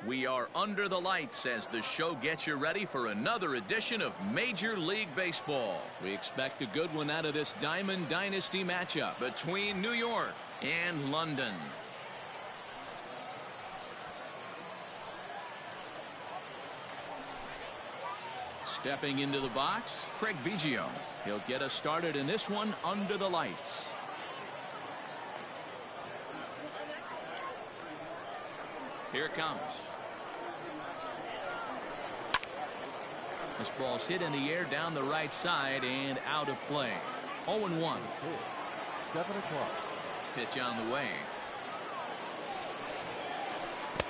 We are under the lights as the show gets you ready for another edition of Major League Baseball. We expect a good one out of this Diamond Dynasty matchup between New York and London. Stepping into the box, Craig Biggio. He'll get us started in this one under the lights. Here it comes. This ball's hit in the air down the right side and out of play. 0-1. 7 o'clock. Pitch on the way.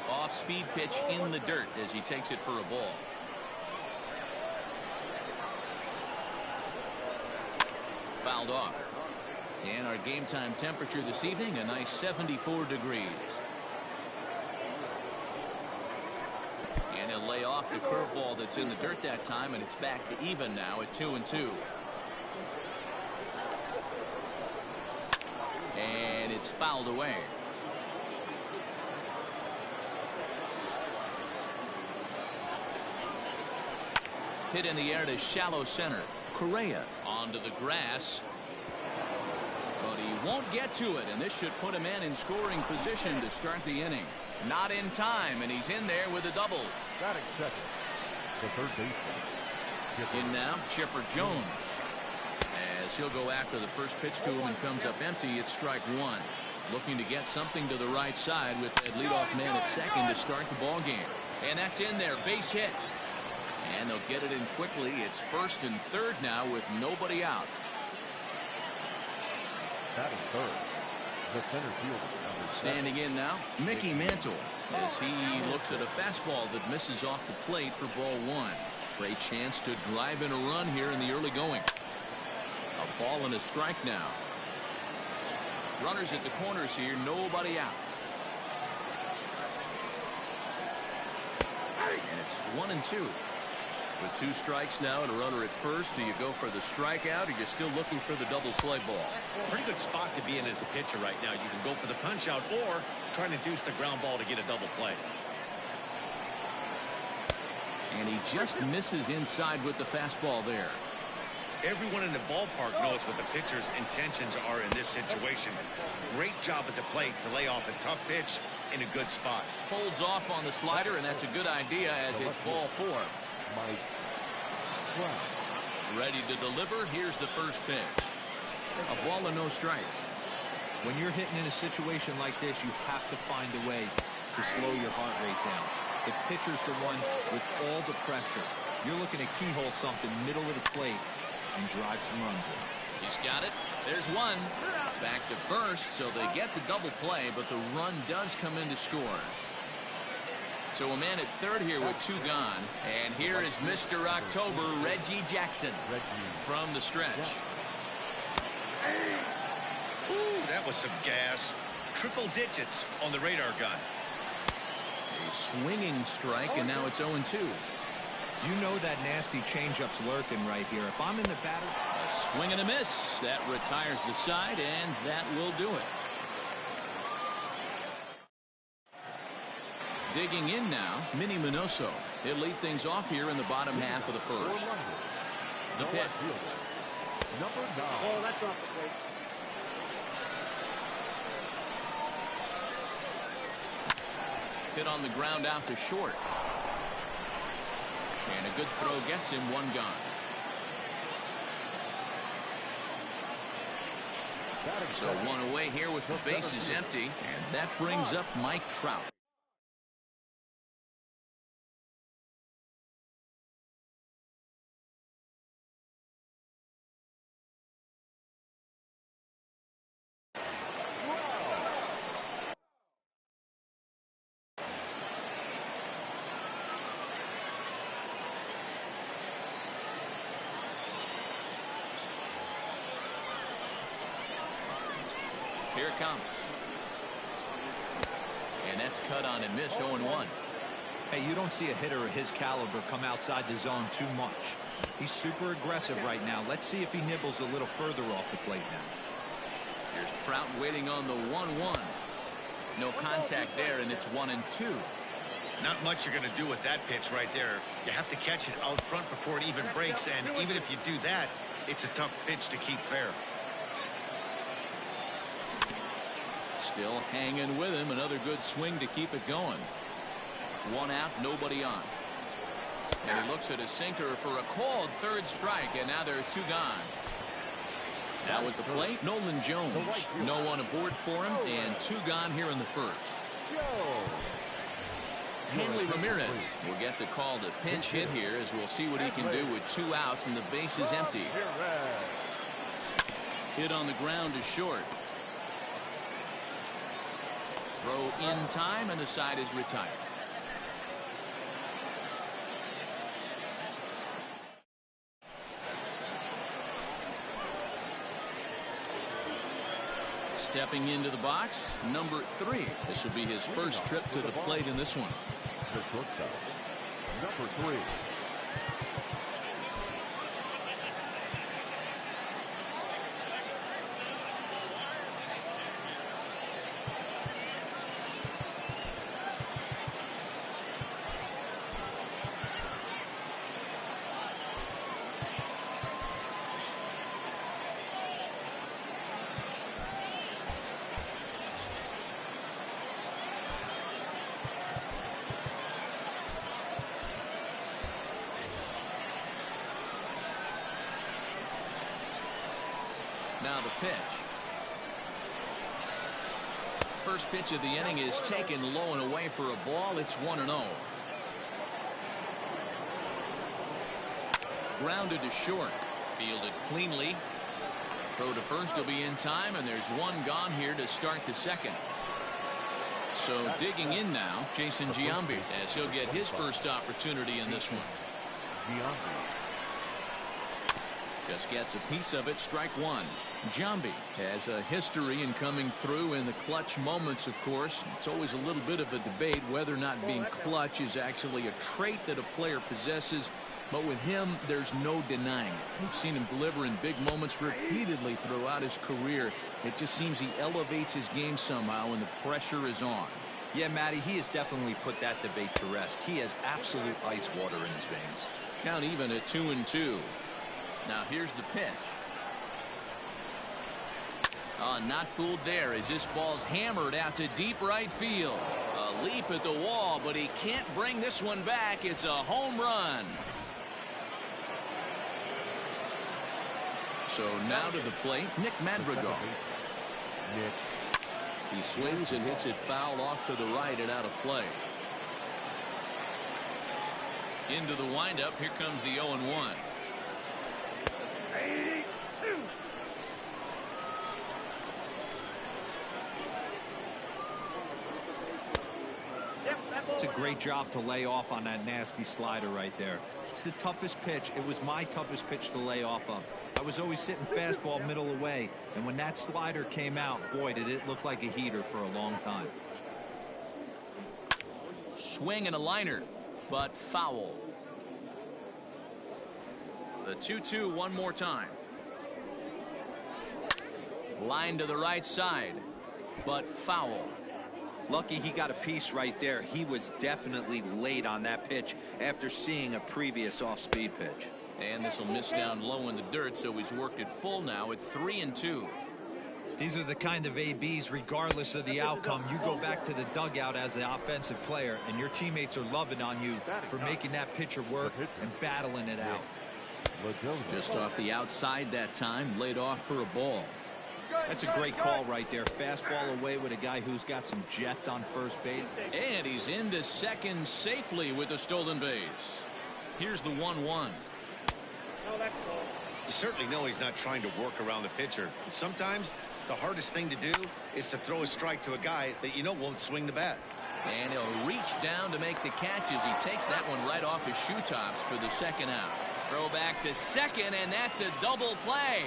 Off-speed pitch in the dirt as he takes it for a ball. Fouled off. And our game time temperature this evening, a nice 74 degrees. And he'll lay off the curveball that's in the dirt that time, and it's back to even now at 2-2. And it's fouled away. Hit in the air to shallow center. Correa onto the grass. But he won't get to it, and this should put a man in scoring position to start the inning. Not in time, and he's in there with a double. Batting second, the third baseman. In now, Chipper Jones. As he'll go after the first pitch to him and comes up empty, it's strike one. Looking to get something to the right side with that leadoff man at second to start the ball game. And that's in there, base hit. And they'll get it in quickly. It's first and third now with nobody out. Batting third, the center fielder. Standing in now, Mickey Mantle, as he looks at a fastball that misses off the plate for ball one. Great chance to drive in a run here in the early going. A ball and a strike now. Runners at the corners here, nobody out. And it's 1-2. With two strikes now and a runner at first, do you go for the strikeout, or you're still looking for the double play ball? Pretty good spot to be in as a pitcher right now. You can go for the punch out or try to deuce the ground ball to get a double play. And he just misses inside with the fastball there. Everyone in the ballpark knows what the pitcher's intentions are in this situation. Great job at the plate to lay off a tough pitch in a good spot. Holds off on the slider, and that's a good idea as it's ball four. Ready to deliver. Here's the first pitch. A ball and no strikes. When you're hitting in a situation like this, you have to find a way to slow your heart rate down. The pitcher's the one with all the pressure. You're looking to keyhole something middle of the plate and drive some runs in. He's got it. There's one. Back to first, so they get the double play, but the run does come in to score. So a man at third here with two gone. And here is Mr. October, Reggie Jackson, from the stretch. Ooh, that was some gas. Triple digits on the radar gun. A swinging strike, and now it's 0-2. You know that nasty changeup's lurking right here. If I'm in the batter. A swing and a miss. That retires the side, and that will do it. Digging in now, Minnie Minoso. He'll lead things off here in the bottom half of the first. The pitch. Number 9. Oh, that's off the plate. Hit on the ground out to short. And a good throw gets him one gone. So one away here with the bases empty. And that brings up Mike Trout. Here it comes. And that's cut on and missed. 0-1. Hey, you don't see a hitter of his caliber come outside the zone too much. He's super aggressive right now. Let's see if he nibbles a little further off the plate now. Here's Trout waiting on the 1-1. No contact there, and it's 1-2. Not much you're going to do with that pitch right there. You have to catch it out front before it even breaks, and even if you do that, it's a tough pitch to keep fair. Still hanging with him. Another good swing to keep it going. One out, nobody on. And he looks at a sinker for a called third strike, and now there are two gone. Now with the plate, Nolan Jones. No one aboard for him, and two gone here in the first. Hanley Ramirez will get the call to pinch hit here, as we'll see what he can do with two out and the base is empty. Hit on the ground to short. Throw in time, and the side is retired. Stepping into the box, number 3. This will be his first trip to the plate in this one. The shortstop, number 3. Now the pitch. First pitch of the inning is taken low and away for a ball. It's 1-0. Grounded to short. Fielded cleanly. Throw to first will be in time, and there's one gone here to start the second. So digging in now, Jason Giambi, as he'll get his first opportunity in this one. Just gets a piece of it. Strike one. Giambi has a history in coming through in the clutch moments, of course. It's always a little bit of a debate whether or not being clutch is actually a trait that a player possesses. But with him, there's no denying it. We've seen him deliver in big moments repeatedly throughout his career. It just seems he elevates his game somehow when the pressure is on. Yeah, Matty, he has definitely put that debate to rest. He has absolute ice water in his veins. Count even at 2-2. Now here's the pitch. Not fooled there as this ball's hammered out to deep right field. A leap at the wall, but he can't bring this one back. It's a home run. So now to the plate, Nick Madrigal. He swings and hits it foul off to the right and out of play. Into the windup. Here comes the 0-1. It's a great job to lay off on that nasty slider right there. It's the toughest pitch. It was my toughest pitch to lay off of. I was always sitting fastball middle away, and when that slider came out, boy, did it look like a heater for a long time. Swing and a liner, but foul. The 2-2 one more time. Line to the right side, but foul. Lucky he got a piece right there. He was definitely late on that pitch after seeing a previous off-speed pitch. And this will miss down low in the dirt, so he's worked it full now at 3-2. These are the kind of ABs, regardless of the outcome. You go back to the dugout as an offensive player, and your teammates are loving on you for making that pitcher work and battling it out. Just off the outside that time, laid off for a ball. That's a great call right there. Fastball away with a guy who's got some jets on first base. And he's into second safely with the stolen base. Here's the 1-1. You certainly know he's not trying to work around the pitcher. And sometimes the hardest thing to do is to throw a strike to a guy that you know won't swing the bat. And he'll reach down to make the catch as he takes that one right off his shoe tops for the second out. Throw back to second, and that's a double play.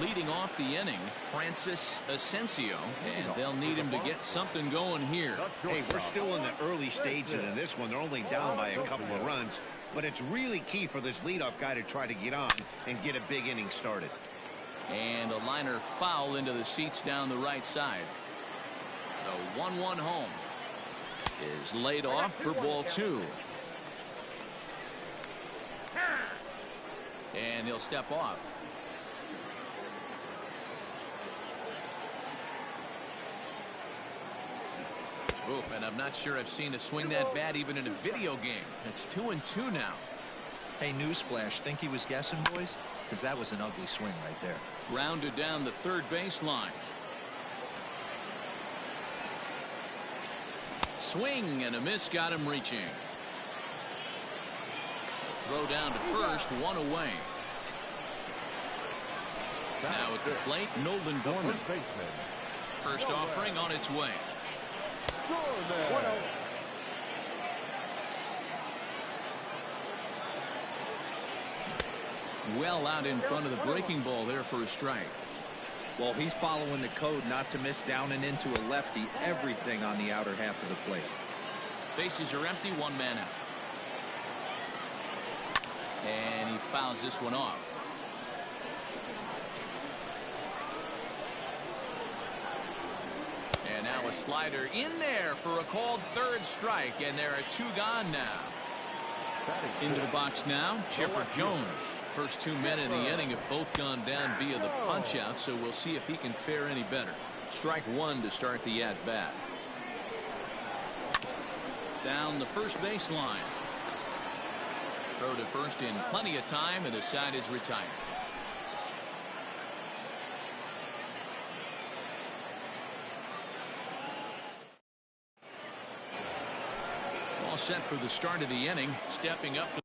Leading off the inning, Francis Asensio, and they'll need him to get something going here. Hey, we're still in the early stages of this one. They're only down by a couple of runs, but it's really key for this leadoff guy to try to get on and get a big inning started. And a liner foul into the seats down the right side. The 1-1 home is laid off for ball 2. And he'll step off. Oop, and I'm not sure I've seen a swing that bad even in a video game. It's 2-2 now. Hey, newsflash, think he was guessing, boys? Because that was an ugly swing right there. Grounded down the third baseline. Swing and a miss got him reaching. A throw down to first, 1 away. Now at the plate, Nolan Gorman. First offering on its way. Well out in front of the breaking ball there for a strike. Well, he's following the code not to miss down and into a lefty. Everything on the outer half of the plate. Bases are empty, 1 man out. And he fouls this one off. And now a slider in there for a called third strike, and there are 2 gone now. Into the box now, Chipper Jones. First 2 men in the inning have both gone down via the punch-out, so we'll see if he can fare any better. Strike 1 to start the at-bat. Down the first baseline. Throw to first in plenty of time, and the side is retired. All set for the start of the inning. Stepping up to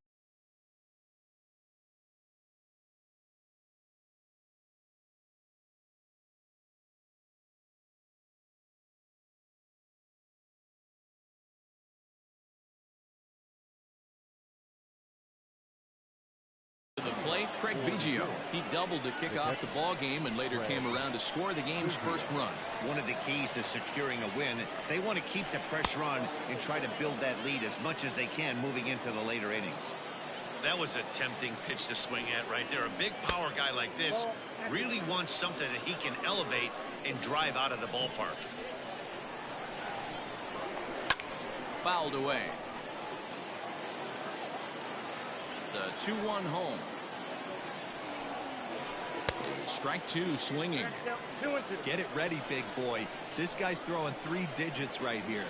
the plate, Craig Biggio. He doubled to kick off the ball game and later came around to score the game's first run. One of the keys to securing a win, they want to keep the pressure on and try to build that lead as much as they can moving into the later innings. That was a tempting pitch to swing at right there. A big power guy like this really wants something that he can elevate and drive out of the ballpark. Fouled away. The 2-1 home. Strike 2 swinging. Get it ready, big boy. This guy's throwing 3 digits right here.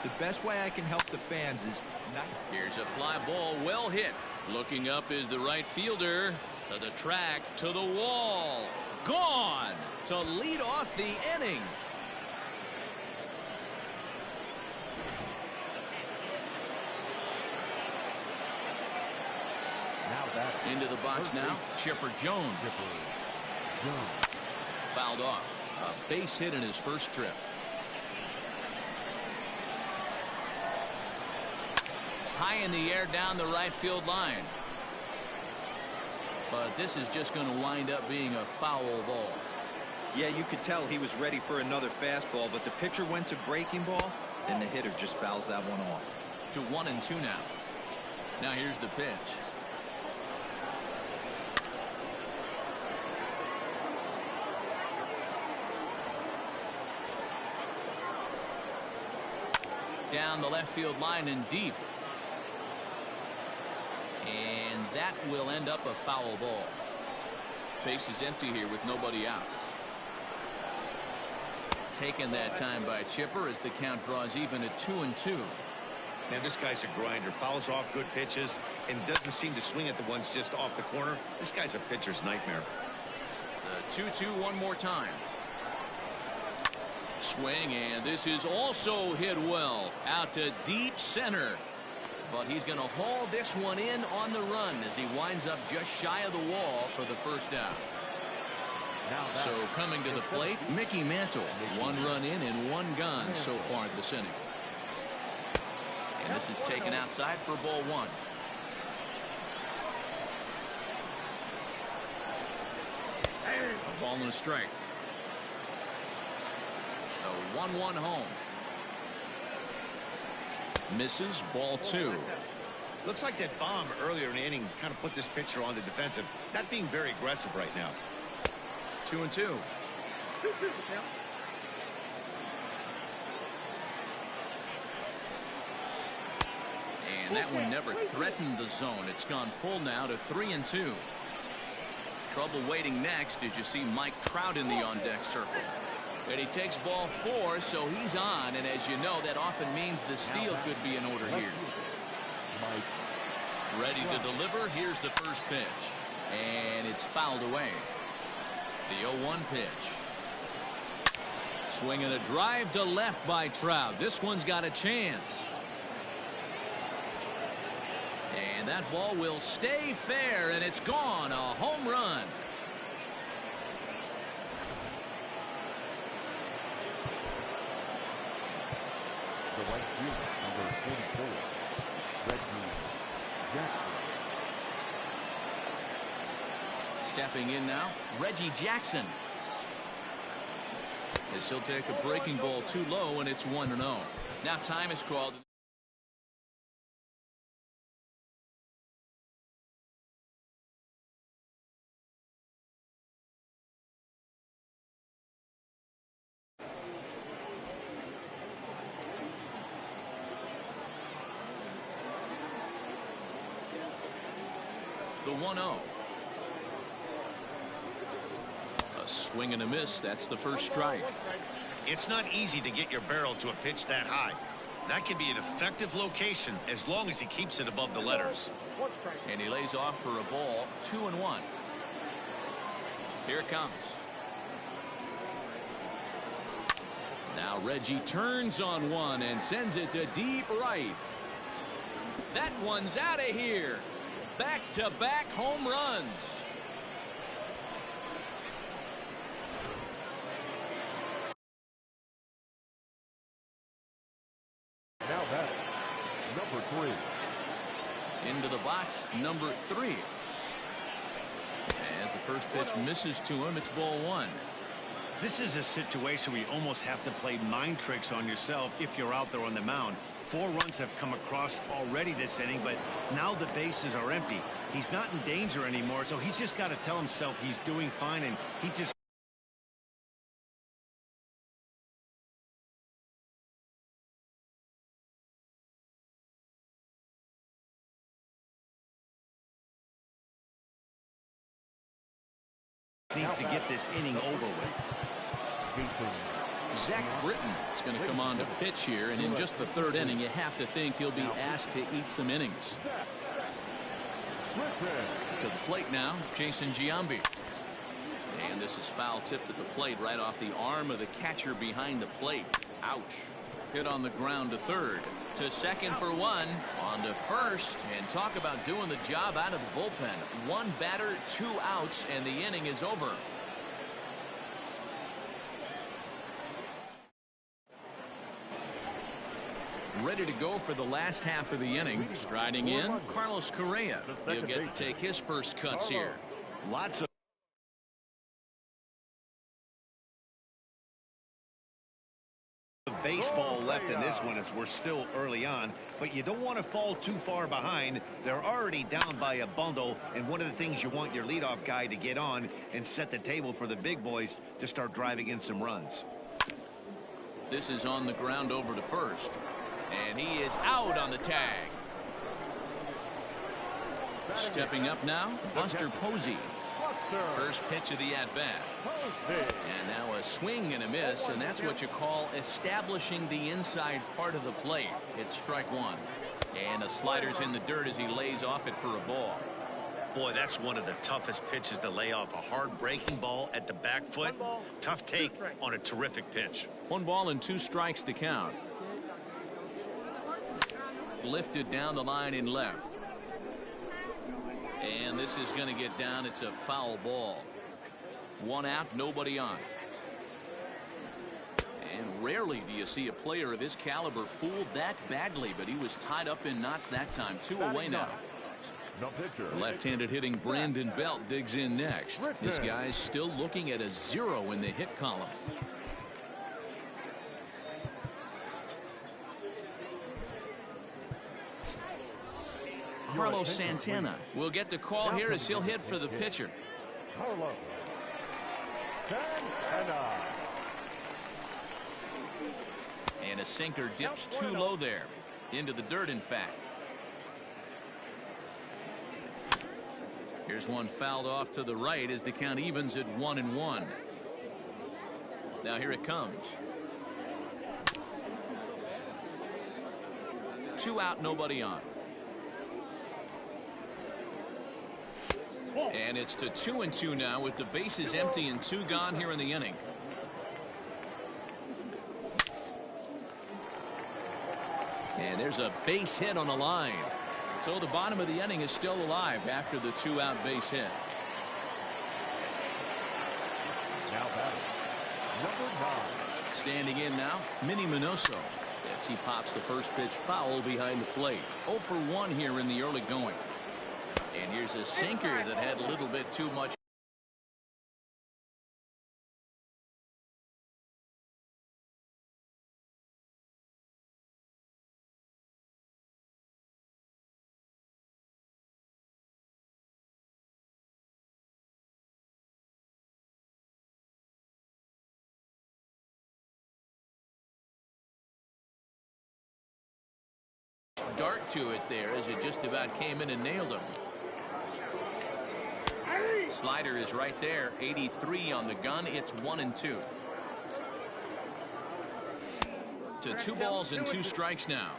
The best way I can help the fans is not. Here's a fly ball, well hit. Looking up is the right fielder. To the track, to the wall. Gone to lead off the inning. Into the box now, Chipper Jones. Fouled off. A base hit in his first trip. High in the air down the right field line. But this is just going to wind up being a foul ball. Yeah, you could tell he was ready for another fastball, but the pitcher went to breaking ball, and the hitter just fouls that one off. To 1-2 now. Now here's the pitch. Down the left field line and deep. And that will end up a foul ball. Base is empty here with nobody out. Taken that time by Chipper as the count draws even at 2-2. Man, this guy's a grinder. Fouls off good pitches and doesn't seem to swing at the ones just off the corner. This guy's a pitcher's nightmare. The 2-2 one more time. Swing, and this is also hit well out to deep center, but he's going to haul this one in on the run as he winds up just shy of the wall for the first out. So coming to the plate, Mickey Mantle. 1 run in and 1 gone so far this inning, and this is taken outside for ball 1. A ball and a strike. A 1-1 home. Misses, ball 2. Looks like that bomb earlier in the inning kind of put this pitcher on the defensive. Not being very aggressive right now. 2-2. And that one never threatened the zone. It's gone full now to 3-2. Trouble waiting next as you see Mike Trout in the on-deck circle. And he takes ball 4, so he's on. And as you know, that often means the steal could be in order here. Ready to deliver. Here's the first pitch. And it's fouled away. The 0-1 pitch. Swinging a drive to left by Trout. This one's got a chance. And that ball will stay fair, and it's gone. A home run. The right fielder, number 44, Reggie Jackson. Stepping in now, Reggie Jackson. As he'll take a breaking ball too low, and it's 1-0. Now time is called. The 1-0. A swing and a miss. That's the first strike. It's not easy to get your barrel to a pitch that high. That can be an effective location as long as he keeps it above the letters. And he lays off for a ball. 2-1. Here it comes. Now Reggie turns on one and sends it to deep right. That one's out of here. Back-to-back home runs. Now that's number 3. Into the box, number 3. As the first pitch misses to him, it's ball 1. This is a situation where you almost have to play mind tricks on yourself if you're out there on the mound. 4 runs have come across already this inning, but now the bases are empty. He's not in danger anymore, so he's just got to tell himself he's doing fine, and he just needs to get this inning over with. Zach Britton is going to come on to pitch here, and in just the 3rd inning, you have to think he'll be asked to eat some innings. To the plate now, Jason Giambi. And this is foul tipped at the plate right off the arm of the catcher behind the plate. Ouch. Hit on the ground to 3rd. To 2nd for 1. On to 1st. And talk about doing the job out of the bullpen. 1 batter, 2 outs, and the inning is over. Ready to go for the last half of the inning. Striding in, Carlos Correa. He'll get to take his first cuts here. Lots of baseball left in this one as we're still early on, but you don't want to fall too far behind. They're already down by a bundle, and one of the things you want your leadoff guy to get on and set the table for the big boys to start driving in some runs. This is on the ground over to 1st. And he is out on the tag. Stepping up now, Buster Posey. First pitch of the at-bat. And now a swing and a miss, and that's what you call establishing the inside part of the plate. It's strike 1. And the slider's in the dirt as he lays off it for a ball. Boy, that's one of the toughest pitches to lay off. A hard breaking ball at the back foot. Tough take on a terrific pitch. 1 ball and 2 strikes to count. Lifted down the line in left. And this is going to get down. It's a foul ball. 1 out, nobody on. And rarely do you see a player of his caliber fooled that badly, but he was tied up in knots that time. 2 away now. Left-handed hitting Brandon Belt digs in next. This guy's still looking at a 0 in the hit column. Carlos Santana will get the call here as he'll hit for the pitcher. Santana. And a sinker dips too low there. Into the dirt, in fact. Here's one fouled off to the right as the count evens at 1-1. Now here it comes. 2 out, nobody on. And it's to 2-2 now with the bases empty and 2 gone here in the inning. And there's a base hit on the line. So the bottom of the inning is still alive after the 2-out base hit. Now batting, number 9. Standing in now, Minnie Minoso. As he pops the first pitch foul behind the plate. 0 for 1 here in the early going. And here's a sinker that had a little bit too much. Dart to it there as it just about came in and nailed him. Slider is right there. 83 on the gun. It's 1-2. To 2 balls and 2 strikes now.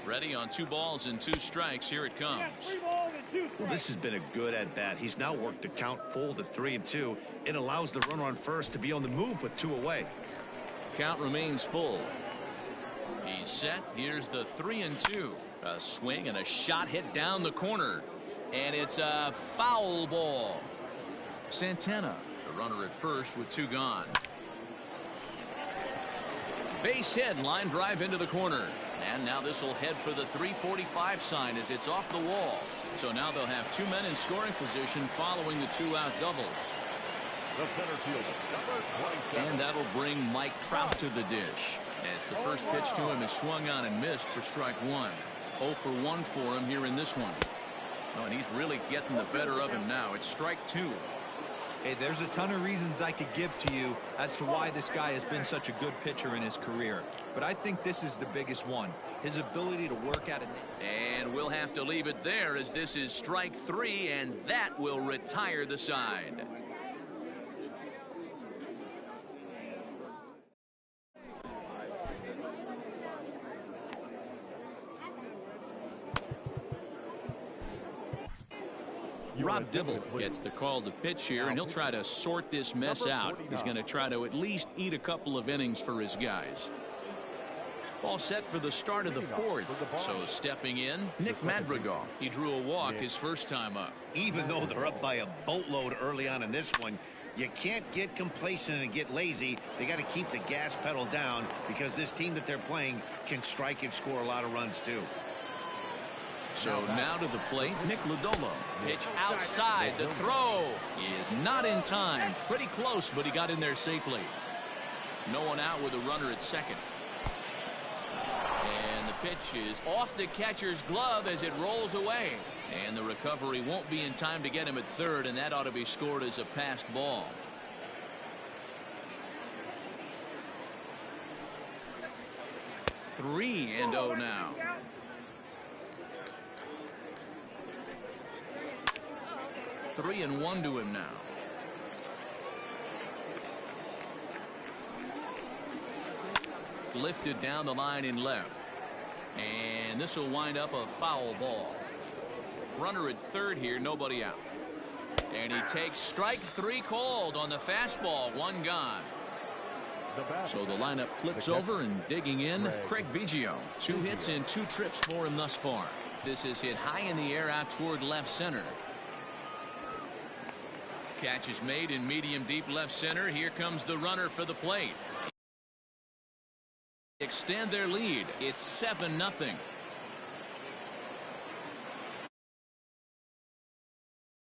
Ready on 2 balls and 2 strikes. Here it comes. Well, this has been a good at bat. He's now worked the count full to 3-2. It allows the runner on first to be on the move with 2 away. Count remains full. He's set. Here's the 3-2. A swing and a shot hit down the corner. And it's a foul ball. Santana, the runner at first with 2 gone. Base hit, line drive into the corner. And now this will head for the 345 sign as it's off the wall. So now they'll have 2 men in scoring position following the 2-out double. The center fielder, number 27. And that'll bring Mike Trout to the dish. As the first pitch to him is swung on and missed for strike 1. 0 for 1 for him here in this one. Oh, and he's really getting the better of him now. It's strike 2. Hey, there's a ton of reasons I could give to you as to why this guy has been such a good pitcher in his career. But I think this is the biggest one. His ability to work at it. And we'll have to leave it there as this is strike 3, and that will retire the side. Rob Dibble gets the call to pitch here, and he'll try to sort this mess out. He's going to try to at least eat a couple of innings for his guys. All set for the start of the 4th. So stepping in, Nick Madrigal. He drew a walk his first time up. Even though they're up by a boatload early on in this one, you can't get complacent and get lazy. They got to keep the gas pedal down because this team that they're playing can strike and score a lot of runs too. So now to the plate, Nick Lodolo. Pitch outside. The throw is not in time. Pretty close, but he got in there safely. No one out with a runner at second. And the pitch is off the catcher's glove as it rolls away. And the recovery won't be in time to get him at third, and that ought to be scored as a passed ball. Three and 0 now. Three and 1 to him now. Lifted down the line in left. And this will wind up a foul ball. Runner at third here, nobody out. And he takes strike 3 called on the fastball. 1 gone. So the lineup flips over, and digging in, Craig Biggio. 2 hits and 2 trips for him thus far. This is hit high in the air out toward left center. Catch is made in medium deep left center. Here comes the runner for the plate. Extend their lead. It's 7-0.